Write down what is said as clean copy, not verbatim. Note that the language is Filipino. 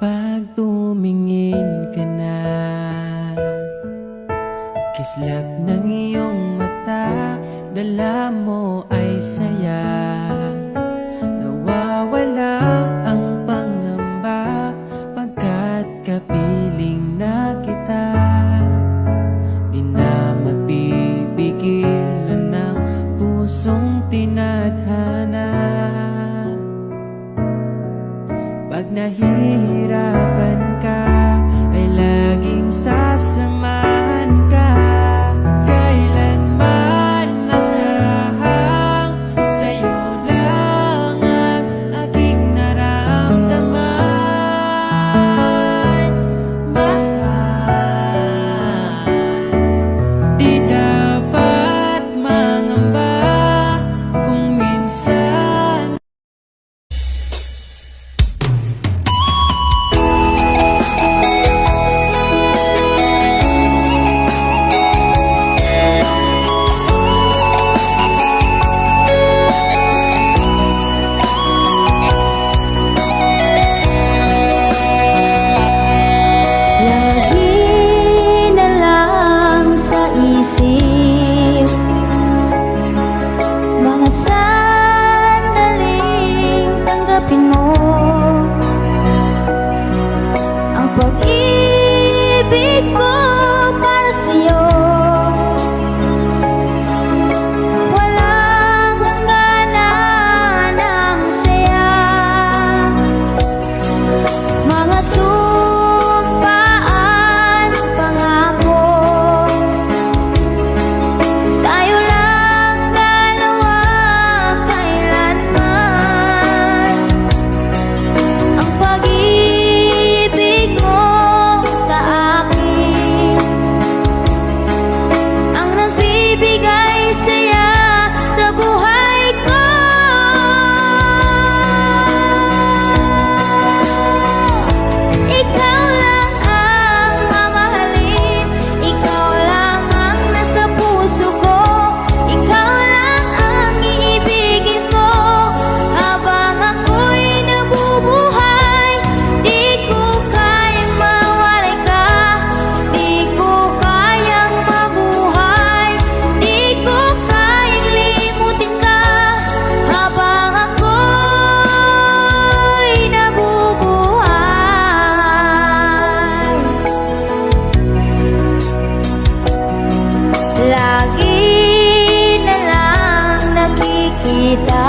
Pag tumingin ka na, kislap ng iyong mata, dala mo ay saya. Nawawala ang pangamba pagkat kapiling na kita. Di na mapipigilan ng pusong tinadhana. Pag nahihirapan ka, ay laging sasamahan ka. Kailanman masahang sa'yo lang ang aking naramdaman. Mahal, di dapat mangamba kung minsan. Mga sandaling tanggapin mo ang pag-ibig ko para sa'yo. Walang hangganan ng saya, mga sumpaan, pangako. Tayo lang dalawa kailanman. Ang pag-ibig mo sa akin ang nagbibigay saya sa buhay ko. Ikaw lang ang mamahalin, ikaw lang ang nasa puso ko, ikaw lang ang iibigin ko habang ako'y nabubuhay. Di ko kayang mawalay ka, di ko kayang mabuhay, di ko kayang limutin ka habang ako'y nabubuhay. Lagi na lang nakikita